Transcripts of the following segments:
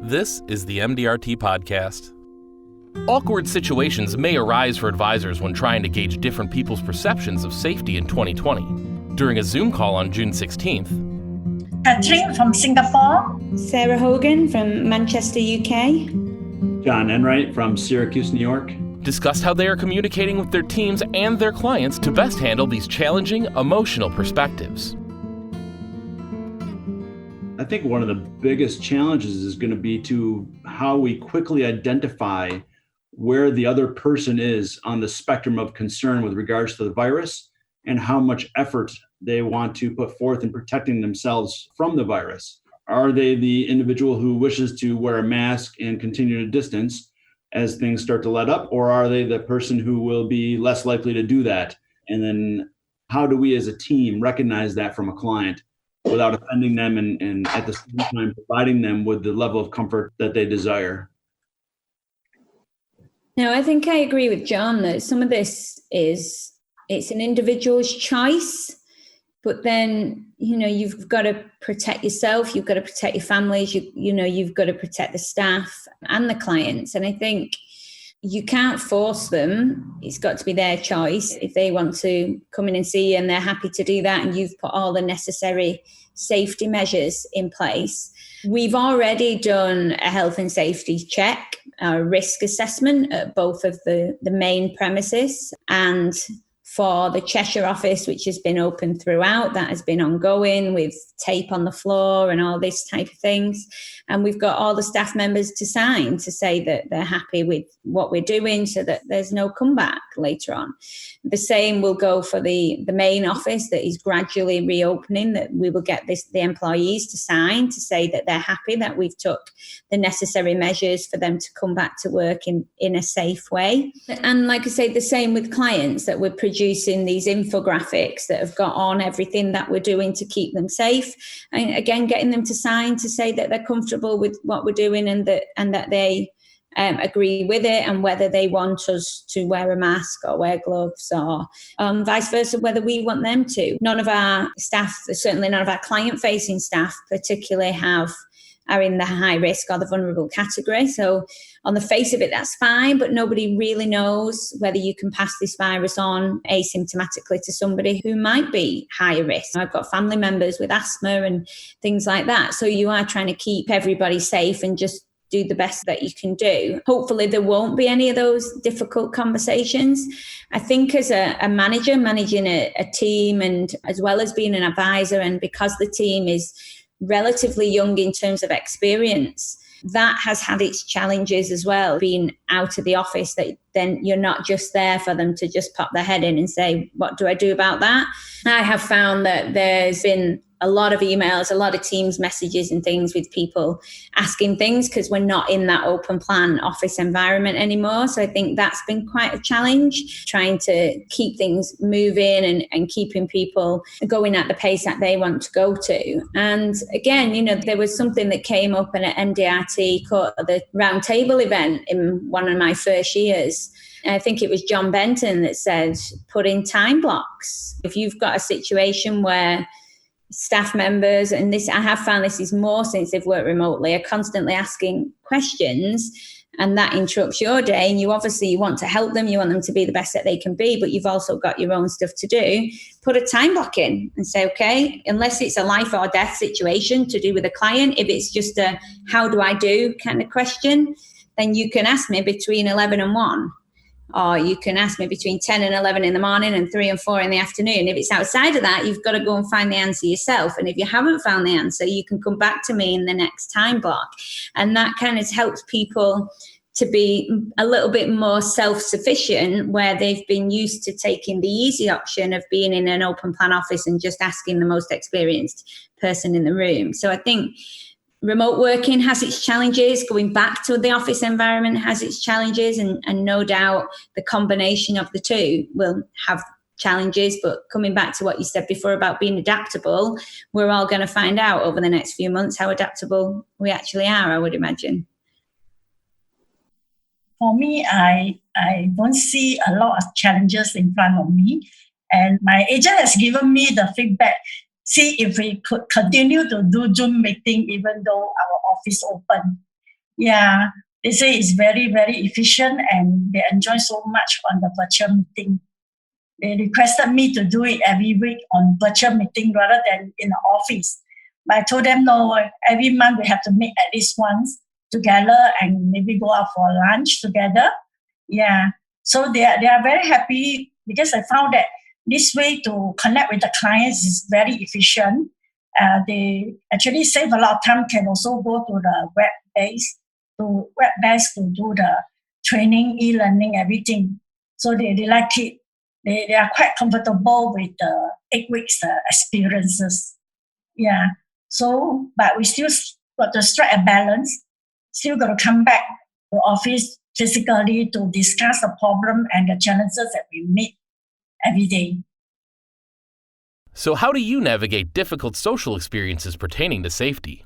This is the MDRT podcast. Awkward situations may arise for advisors when trying to gauge different people's perceptions of safety in 2020. During a Zoom call on June 16th, Catherine from Singapore. Sarah Hogan from Manchester, UK. John Enright from Syracuse, New York. discussed how they are communicating with their teams and their clients to best handle these challenging, emotional perspectives. I think one of the biggest challenges is going to be to how we quickly identify where the other person is on the spectrum of concern with regards to the virus and how much effort they want to put forth in protecting themselves from the virus. Are they the individual who wishes to wear a mask and continue to distance as things start to let up, or are they the person who will be less likely to do that? And then how do we as a team recognize that from a client without offending them and at the same time providing them with the level of comfort that they desire? No, I think I agree with John that some of this it's an individual's choice, but then, you've got to protect yourself, you've got to protect your families, you've got to protect the staff and the clients. And I think you can't force them. It's got to be their choice. If they want to come in and see you and they're happy to do that and you've put all the necessary safety measures in place. We've already done a health and safety check, a risk assessment at both of the main premises, and for the Cheshire office, which has been open throughout, that has been ongoing with tape on the floor and all this type of things. And we've got all the staff members to sign to say that they're happy with what we're doing so that there's no comeback later on. The same will go for the main office that is gradually reopening, that we will get the employees to sign to say that they're happy that we've took the necessary measures for them to come back to work in a safe way. And like I say, the same with clients, that we're producing these infographics that have got on everything that we're doing to keep them safe. And again, getting them to sign to say that they're comfortable with what we're doing and that they agree with it, and whether they want us to wear a mask or wear gloves or vice versa, whether we want them to. None of our staff, certainly none of our client-facing staff particularly are in the high risk or the vulnerable category. So on the face of it, that's fine, but nobody really knows whether you can pass this virus on asymptomatically to somebody who might be higher risk. I've got family members with asthma and things like that. So you are trying to keep everybody safe and just do the best that you can do. Hopefully there won't be any of those difficult conversations. I think as a manager, managing a team, and as well as being an advisor, and because the team is relatively young in terms of experience, that has had its challenges as well. Being out of the office, that then you're not just there for them to just pop their head in and say, what do I do about that? I have found that there's been a lot of emails, a lot of Teams messages and things with people asking things because we're not in that open plan office environment anymore. So I think that's been quite a challenge, trying to keep things moving and keeping people going at the pace that they want to go to. And again, there was something that came up in an MDRT called the roundtable event in one of my first years. I think it was John Benton that said, put in time blocks. If you've got a situation where staff members, and this, I have found this is more since they've worked remotely, are constantly asking questions, and that interrupts your day. And you want to help them, you want them to be the best that they can be, but you've also got your own stuff to do. Put a time block in and say, okay, unless it's a life or death situation to do with a client, if it's just a how do I do kind of question, then you can ask me between 11 and 1. Or you can ask me between 10 and 11 in the morning and 3 and 4 in the afternoon. If it's outside of that, you've got to go and find the answer yourself. And if you haven't found the answer, you can come back to me in the next time block. And that kind of helps people to be a little bit more self-sufficient, where they've been used to taking the easy option of being in an open plan office and just asking the most experienced person in the room. So I think remote working has its challenges. Going back to the office environment has its challenges, and no doubt the combination of the two will have challenges. But coming back to what you said before about being adaptable, we're all going to find out over the next few months how adaptable we actually are, I would imagine. For me, I don't see a lot of challenges in front of me. And my agent has given me the feedback. See if we could continue to do Zoom meeting even though our office open. Yeah, they say it's very, very efficient and they enjoy so much on the virtual meeting. They requested me to do it every week on virtual meeting rather than in the office. But I told them, no, every month we have to meet at least once together and maybe go out for lunch together. Yeah. So they are very happy because I found that this way to connect with the clients is very efficient. They actually save a lot of time, can also go to the web-based to do the training, e-learning, everything. So they like it. They are quite comfortable with the 8 weeks experiences. Yeah. So, but we still got to strike a balance. Still got to come back to office physically to discuss the problem and the challenges that we meet every day. So how do you navigate difficult social experiences pertaining to safety?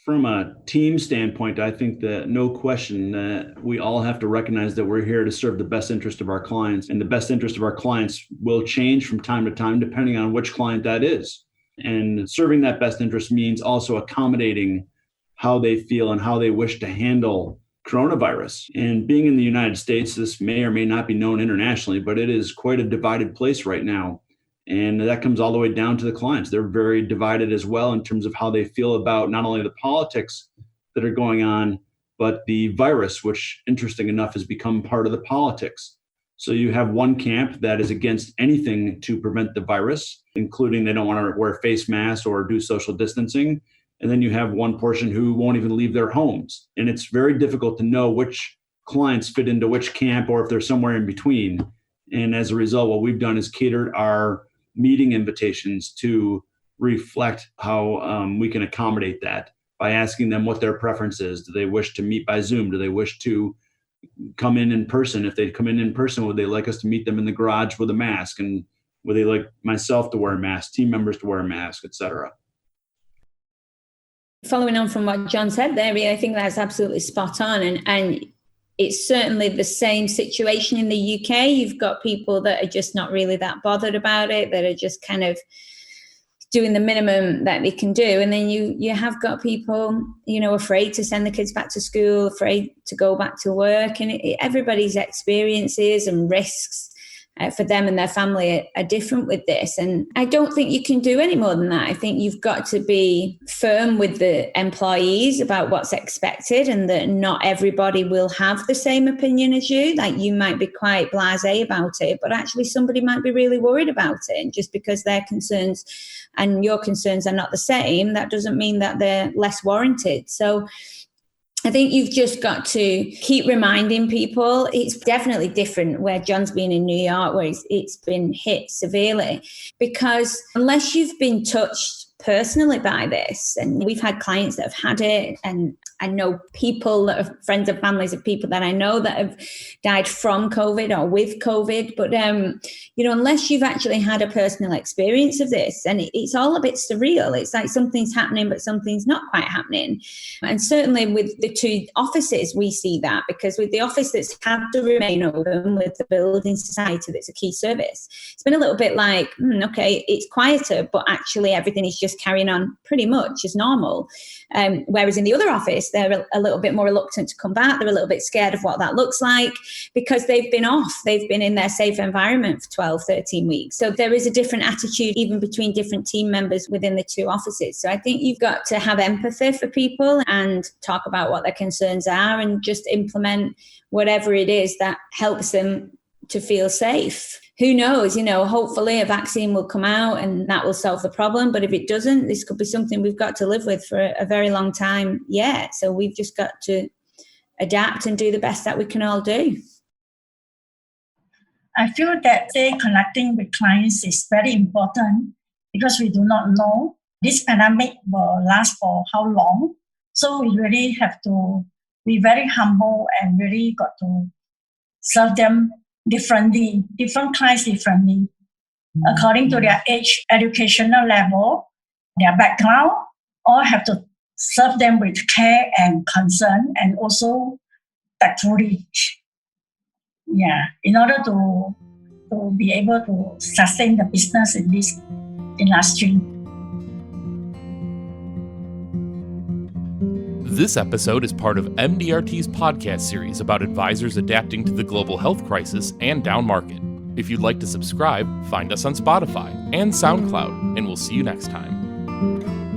From a team standpoint, I think that no question that we all have to recognize that we're here to serve the best interest of our clients, and the best interest of our clients will change from time to time depending on which client that is. And serving that best interest means also accommodating how they feel and how they wish to handle coronavirus. And being in the United States, this may or may not be known internationally, but it is quite a divided place right now. And that comes all the way down to the clients. They're very divided as well in terms of how they feel about not only the politics that are going on, but the virus, which, interesting enough, has become part of the politics. So you have one camp that is against anything to prevent the virus, including they don't want to wear face masks or do social distancing. And then you have one portion who won't even leave their homes. And it's very difficult to know which clients fit into which camp or if they're somewhere in between. And as a result, what we've done is catered our meeting invitations to reflect how we can accommodate that by asking them what their preference is. Do they wish to meet by Zoom? Do they wish to come in person? If they come in person, would they like us to meet them in the garage with a mask? And would they like myself to wear a mask, team members to wear a mask, etc.? Following on from what John said there, I think that's absolutely spot on. And it's certainly the same situation in the UK. You've got people that are just not really that bothered about it, that are just kind of doing the minimum that they can do. And then you have got people, afraid to send the kids back to school, afraid to go back to work. And everybody's experiences and risks for them and their family are different with this. And I don't think you can do any more than that. I think you've got to be firm with the employees about what's expected, and that not everybody will have the same opinion as you. Like, you might be quite blasé about it, but actually somebody might be really worried about it. And just because their concerns and your concerns are not the same, that doesn't mean that they're less warranted. So I think you've just got to keep reminding people. It's definitely different where John's been in New York, where it's been hit severely, because unless you've been touched personally by this, and we've had clients that have had it, and I know people that are friends and families of people that I know that have died from COVID or with COVID. But, unless you've actually had a personal experience of this, and it's all a bit surreal. It's like something's happening, but something's not quite happening. And certainly with the two offices, we see that, because with the office that's had to remain open, with the building society that's a key service, it's been a little bit like, okay, it's quieter, but actually everything is just carrying on pretty much as normal. Whereas in the other office, they're a little bit more reluctant to come back. They're a little bit scared of what that looks like, because they've been off. They've been in their safe environment for 12, 13 weeks. So there is a different attitude even between different team members within the two offices. So I think you've got to have empathy for people and talk about what their concerns are, and just implement whatever it is that helps them to feel safe. Who knows, hopefully a vaccine will come out and that will solve the problem. But if it doesn't, this could be something we've got to live with for a very long time yet. So we've just got to adapt and do the best that we can all do. I feel that connecting with clients is very important, because we do not know this pandemic will last for how long. So we really have to be very humble and really got to serve them differently, different clients differently, according to their age, educational level, their background, all have to serve them with care and concern, and also tactfully. Yeah, in order to be able to sustain the business in this industry. This episode is part of MDRT's podcast series about advisors adapting to the global health crisis and down market. If you'd like to subscribe, find us on Spotify and SoundCloud, and we'll see you next time.